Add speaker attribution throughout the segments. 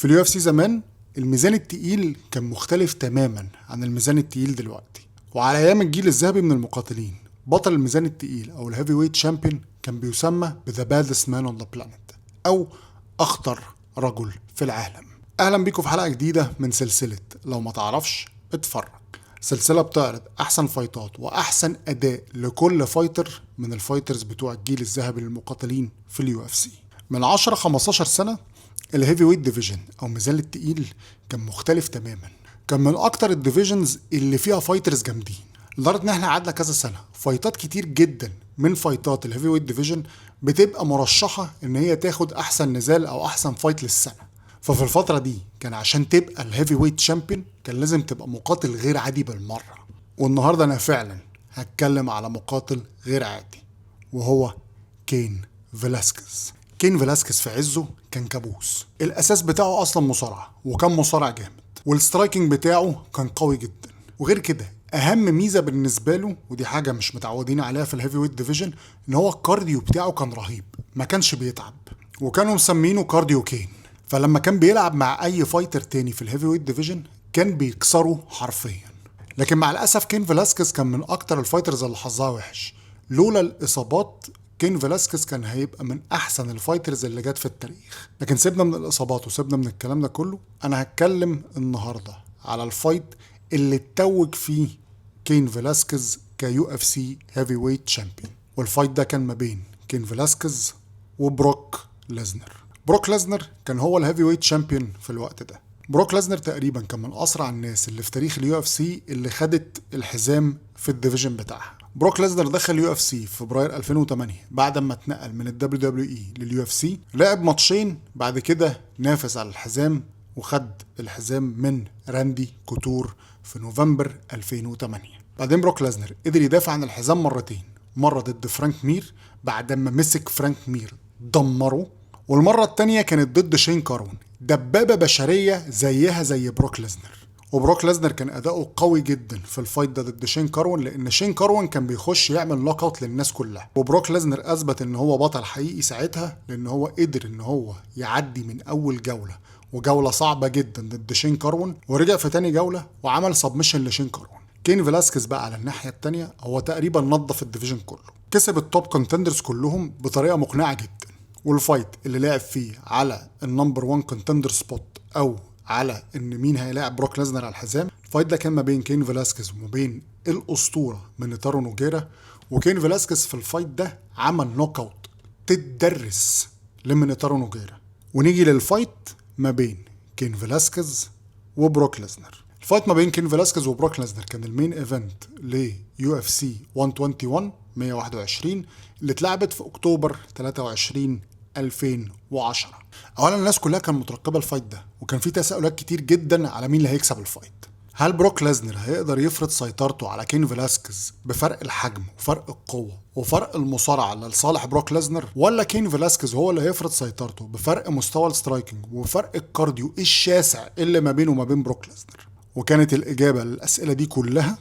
Speaker 1: في اليو اف سي زمان الميزان التقيل كان مختلف تماما عن الميزان التقيل دلوقتي. وعلى ايام الجيل الذهبي من المقاتلين بطل الميزان التقيل او الهيفي ويت شامبيون كان بيسمى بذا بادست مان اون ذا بلانيت او اخطر رجل في العالم. اهلا بيكم في حلقه جديده من سلسله لو ما تعرفش اتفرج، سلسله بتعرض احسن فايتات واحسن اداء لكل فايتر من الفايترز بتوع الجيل الذهبي للمقاتلين في اليو اف سي. من 10-15 سنه الهيفي ويت ديفيجن او ميزان التقيل كان مختلف تماما، كان من اكتر الديفيجنز اللي فيها فايترز جامدين، لدرجه ان احنا قعدنا كذا سنه فايتات كتير جدا من فايتات الهيفي ويت ديفيجن بتبقى مرشحه ان هي تاخد احسن نزال او احسن فايت للسنه. ففي الفتره دي كان عشان تبقى الهيفي ويت شامبيون كان لازم تبقى مقاتل غير عادي بالمره. والنهارده انا فعلا هتكلم على مقاتل غير عادي وهو كين فيلاسكيز. كين فيلاسكيز في عزه كان كابوس، الاساس بتاعه اصلا مصارعه وكان مصارع جامد، والسترايكنج بتاعه كان قوي جدا. وغير كده اهم ميزه بالنسبه له، ودي حاجه مش متعودين عليها في الهيفي ويت ديفيجن، ان هو الكارديو بتاعه كان رهيب، ما كانش بيتعب، وكانوا مسمينه كارديو كين. فلما كان بيلعب مع اي فايتر تاني في الهيفي ويت ديفيجن كان بيكسره حرفيا. لكن مع الاسف كين فيلاسكيز كان من اكتر الفايترز اللي حظها وحش. لولا الاصابات كين فيلاسكيز كان هيبقى من احسن الفايترز اللي جت في التاريخ. لكن سيبنا من الاصابات وسيبنا من الكلام ده كله، انا هتكلم النهارده على الفايت اللي اتوج فيه كين فيلاسكيز كيو اف سي هيفي ويت شامبيون. والفايت ده كان ما بين كين فيلاسكيز وبروك ليزنر. بروك ليزنر كان هو الهيفي ويت شامبيون في الوقت ده. بروك ليزنر تقريبا كان من اسرع الناس اللي في تاريخ اليو اف سي اللي خدت الحزام في الديفيجن بتاعها. بروك ليزنر دخل اليو اف سي في فبراير 2008 بعد ما اتنقل من الدبليو دبليو اي لليو اف سي. لعب ماتشين بعد كده نافس على الحزام وخد الحزام من راندي كوتور في نوفمبر 2008. بعدين بروك ليزنر قدر يدافع عن الحزام مرتين، مره ضد فرانك مير بعد ما مسك فرانك مير دمره، والمره التانيه كانت ضد شين كارون، دبابه بشريه زيها زي بروك ليزنر. وبروك ليزنر كان اداؤه قوي جدا في الفايت ده ضد شين كارون، لان شين كارون كان بيخش يعمل نوك اوت للناس كلها، وبروك ليزنر اثبت ان هو بطل حقيقي ساعتها، لان هو قدر ان هو يعدي من اول جوله، وجوله صعبه جدا ضد شين كارون، ورجع في تاني جوله وعمل سبمشن لشين كارون. كين فيلاسكيز بقى على الناحيه التانيه هو تقريبا نظف الديفيجن كله، كسب التوب كونتندرز كلهم بطريقه مقنعه جدا. والفايت اللي لعب فيه على النمبر 1 كونتندر سبوت او على ان مين هيلاعب بروك ليزنر على الحزام، الفايت ده كان ما بين كين فيلاسكيز وما بين الاسطوره مينيتارو نوجيرا. وكين فيلاسكيز في الفايت ده عمل نوك اوت تتدرس لمينيتارو نوجيرا. ونيجي للفايت ما بين كين فيلاسكيز وبروك ليزنر. الفايت ما بين كين فيلاسكيز وبروك ليزنر كان المين ايفنت ليو اف سي 121 اللي اتلعبت في اكتوبر 23 2010. اولا الناس كلها كان مترقبه الفايت ده، وكان في تساؤلات كتير جدا على مين اللي هيكسب الفايت. هل بروك ليزنر هيقدر يفرض سيطرته على كين فيلاسكيز بفرق الحجم وفرق القوه وفرق المصارعه لصالح بروك ليزنر، ولا كين فيلاسكيز هو اللي هيفرض سيطرته بفرق مستوى السترايكنج وفرق الكارديو الشاسع اللي ما بينه وما بين بروك ليزنر؟ وكانت الاجابه للاسئله دي كلها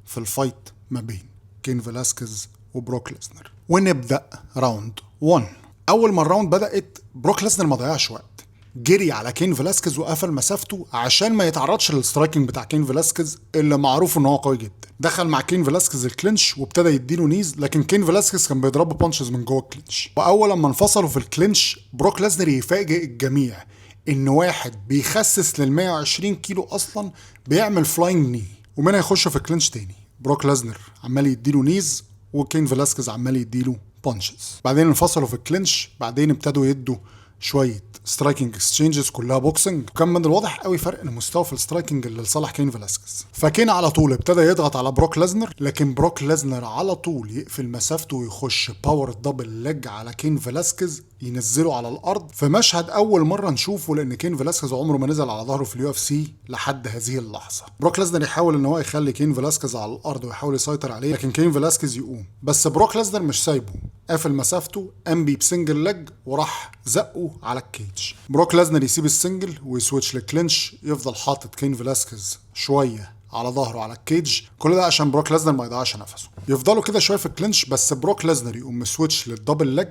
Speaker 1: في الفايت ما بين كين فيلاسكيز وبروك ليزنر. ونبدا راوند 1. اول ما الراوند بدات بروك ليزنر ما ضيعش وقت، جري على كين فيلاسكيز وقفل مسافته عشان ما يتعرضش للسترايكنج بتاع كين فيلاسكيز اللي معروف ان هو قوي جدا. دخل مع كين فيلاسكيز الكلينش وابتدى يديله نيز، لكن كين فيلاسكيز كان بيضربه بانشز من جوه الكلينش. واول لما انفصلوا في الكلينش بروك ليزنر يفاجئ الجميع ان واحد بيخسس لل 120 كيلو اصلا بيعمل فلاينج ني، ومنها يخش في الكلينش تاني. بروك ليزنر عمال يديله نيز وكين فيلاسكيز عمال يديله بانشز. بعدين انفصلوا في الكلينش، بعدين ابتدوا يدوا شويه سترايكنج اكسشينجز كلها بوكسنج، وكان من الواضح قوي فرق المستوى في السترايكنج اللي لصالح كين فيلاسكيز. فكين على طول ابتدى يضغط على بروك ليزنر، لكن بروك ليزنر على طول يقفل مسافته ويخش باور دبل ليج على كين فيلاسكيز ينزله على الارض في مشهد اول مره نشوفه، لان كين فيلاسكيز عمره ما نزل على ظهره في اليو اف سي لحد هذه اللحظه. بروك ليزنر يحاول ان هو يخلي كين فيلاسكيز على الارض ويحاول يسيطر عليه، لكن كين فيلاسكيز يقوم، بس بروك ليزنر مش سايبه، قافل مسافته، قام بيه بسنجل ليج وراح زقه على الكيج. بروك ليزنر يسيب السنجل ويسويتش للكلينش، يفضل حاطط كين فيلاسكيز شويه على ظهره على الكيج، كل ده عشان بروك ليزنر ما يضيعش نفسه. يفضلوا كده شويه في الكلينش، بس بروك ليزنر يقوم مسويتش للدبل ليج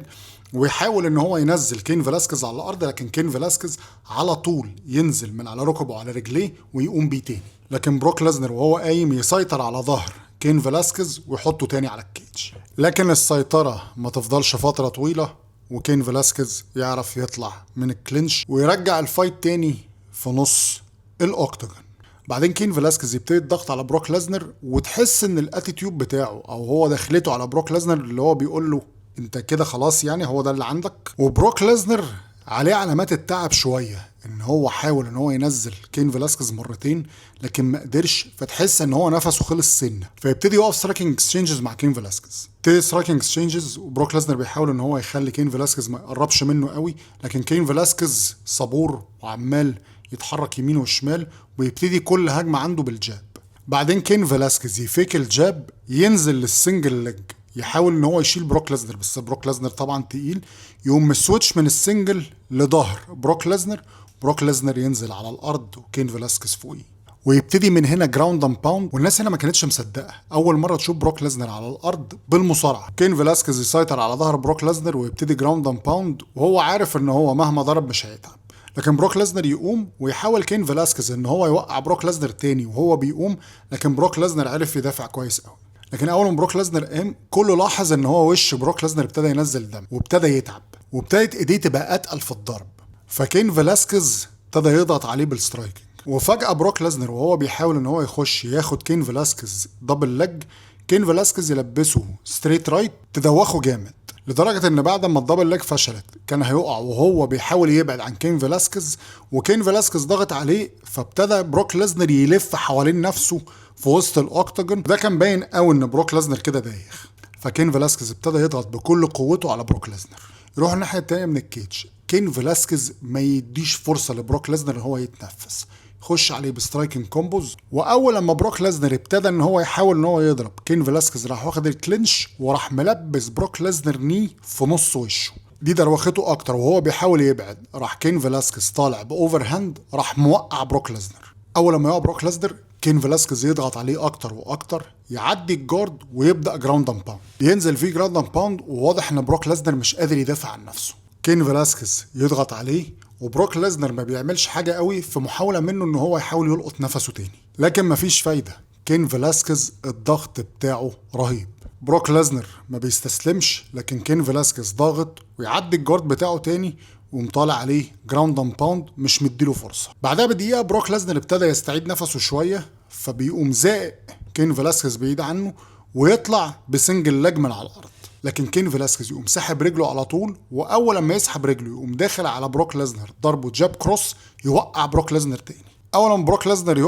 Speaker 1: ويحاول ان هو ينزل كين فلاسكيز على الارض، لكن كين فلاسكيز على طول ينزل من على ركبه على رجليه ويقوم بيه تاني. لكن بروك ليزنر وهو قايم يسيطر على ظهر كين فلاسكيز ويحطه تاني على الكيج. لكن السيطرة ما تفضلش فترة طويلة، وكين فلاسكيز يعرف يطلع من الكلينش ويرجع الفايت تاني في نص الاوكتاجون. بعدين كين فلاسكيز يبتدي الضغط على بروك ليزنر، وتحس ان الاتيتيود بتاعه او هو دخلته على بروك ليزنر اللي هو بيقول له انت كده خلاص، يعني هو ده اللي عندك. وبروك ليزنر عليه علامات التعب شويه، ان هو حاول ان هو ينزل كين فلاسكيز مرتين لكن ما قدرش، فتحس ان هو نفسه خلص سنه، فيبتدي يقف سترايكنج اكسشينجز مع كين فلاسكيز. ابتدي سترايكنج اكسشينجز وبروك ليزنر بيحاول ان هو يخلي كين فلاسكيز ما يقربش منه قوي، لكن كين فلاسكيز صبور وعمال يتحرك يمين وشمال، ويبتدي كل هجمه عنده بالجاب. بعدين كين فلاسكيز يفيك الجاب، ينزل للسنجل ليج، يحاول ان هو يشيل بروك ليزنر، بس بروك ليزنر طبعا تقيل، يقوم مسويتش من السنجل لظهر بروك ليزنر، بروك ليزنر ينزل على الارض وكين فلاسكيز فوقيه، ويبتدي من هنا جراوند اند باوند. والناس هنا ما كانتش مصدقه، اول مره تشوف بروك ليزنر على الارض بالمصارعه. كين فلاسكيز يسيطر على ظهر بروك ليزنر ويبتدي جراوند اند باوند، وهو عارف ان هو مهما ضرب مش هيتعب. لكن بروك ليزنر يقوم ويحاول كين فلاسكيز ان هو يوقع بروك ليزنر تاني وهو بيقوم، لكن بروك ليزنر عرف يدافع كويس قوي. لكن اول ما بروك ليزنر قام، كله لاحظ ان هو وش بروك ليزنر ابتدى ينزل دم وابتدى يتعب، وابتدت ايديه تبقى اتقل في الضرب، فكين فلاسكيز ابتدى يضغط عليه بالسترايكنج. وفجأة بروك ليزنر وهو بيحاول ان هو يخش ياخد كين فلاسكيز دبل ليج، كين فلاسكيز يلبسه ستريت رايت تدوخه جامد، لدرجة ان بعد ما الدبل ليج فشلت كان هيقع وهو بيحاول يبعد عن كين فلاسكيز، وكين فلاسكيز ضغط عليه، فابتدى بروك ليزنر يلف حوالين نفسه في وسط الاوكتاجون. ده كان باين قوي ان بروك ليزنر كده دايخ، فكين فلاسكيز ابتدى يضغط بكل قوته على بروك ليزنر. يروح الناحية التانية من الكيج، كين فلاسكيز ما يديش فرصة لبروك ليزنر ان هو يتنفس، يخش عليه بسترايكنج كومبوز. واول لما بروك ليزنر ابتدى ان هو يحاول ان هو يضرب، كين فلاسكيز راح واخد الكلينش وراح ملبس بروك ليزنر ني في نص وشه، دي دروخته اكتر. وهو بيحاول يبعد، راح كين فلاسكيز طالع باوفر هاند، راح موقع بروك ليزنر. اول لما يقع بروك ليزنر، كين فلاسكيز يضغط عليه اكتر واكتر، يعدي الجارد ويبدا جراوند اند باوند، ينزل فيه جراوند اند باوند، وواضح ان بروك ليزنر مش قادر يدافع عن نفسه. كين فلاسكيز يضغط عليه، وبروك ليزنر ما بيعملش حاجه قوي في محاوله منه ان هو يحاول يلقط نفسه تاني، لكن مفيش فايده. كين فلاسكيز الضغط بتاعه رهيب، بروك ليزنر ما بيستسلمش، لكن كين فلاسكيز ضاغط ويعدي الجارد بتاعه تاني ومطالع عليه جراوند اند باوند، مش مديله فرصه. بعدها بدقيقه بروك ليزنر ابتدى يستعيد نفسه شويه، فبيقوم زائق كين فلاسكيز بعيد عنه ويطلع بسنجل لاج من على الارض، لكن كين فلاسكيز يقوم سحب رجله على طول، واول لما يسحب رجله يقوم داخل على بروك ليزنر ضربه جاب كروس، يوقع بروك ليزنر تاني. اولا بروك ليزنر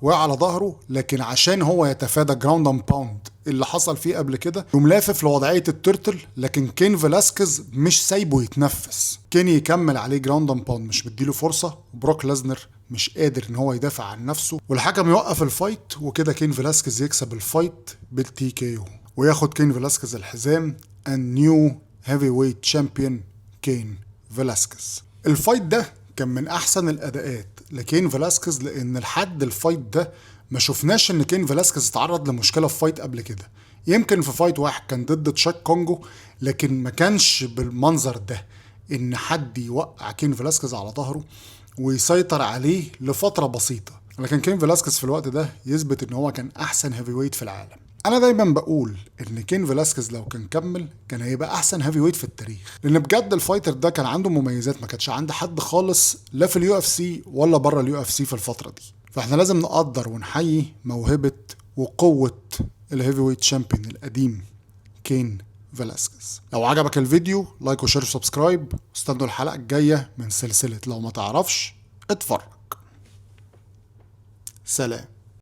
Speaker 1: وقع على ظهره، لكن عشان هو يتفادى جراوند اند باوند اللي حصل فيه قبل كده، يقوم لافف لوضعيه التورتل، لكن كين فلاسكيز مش سايبه يتنفس، كين يكمل عليه جراوند اند باوند، مش مديله فرصه، وبروك ليزنر مش قادر ان هو يدافع عن نفسه، والحكم يوقف الفايت. وكده كين فلاسكيز يكسب الفايت بالتي كي او، وياخد كين فلاسكيز الحزام النيو هيفي ويت تشامبيون كين فلاسكيز. الفايت ده كان من احسن الاداءات لكين فلاسكيز، لان لحد الفايت ده ما شفناش ان كين فلاسكيز اتعرض لمشكله في فايت قبل كده. يمكن في فايت واحد كان ضد تشاك كونجو، لكن ما كانش بالمنظر ده، ان حد يوقع كين فلاسكيز على ظهره ويسيطر عليه لفتره بسيطه. لكن كين فلاسكيز في الوقت ده يثبت ان هو كان احسن هيفي ويت في العالم. انا دايما بقول ان كين فلاسكيز لو كان كمل كان هيبقى احسن هيفي ويت في التاريخ، لان بجد الفايتر ده كان عنده مميزات ما كانتش عند حد خالص، لا في اليو اف سي ولا بره اليو اف سي في الفتره دي. فاحنا لازم نقدر ونحيي موهبه وقوه الهيفي ويت تشامبيون القديم كين فلاسكيز. لو عجبك الفيديو لايك وشير وسبسكرايب، واستنوا الحلقه الجايه من سلسله لو ما تعرفش اتفرج. سلام.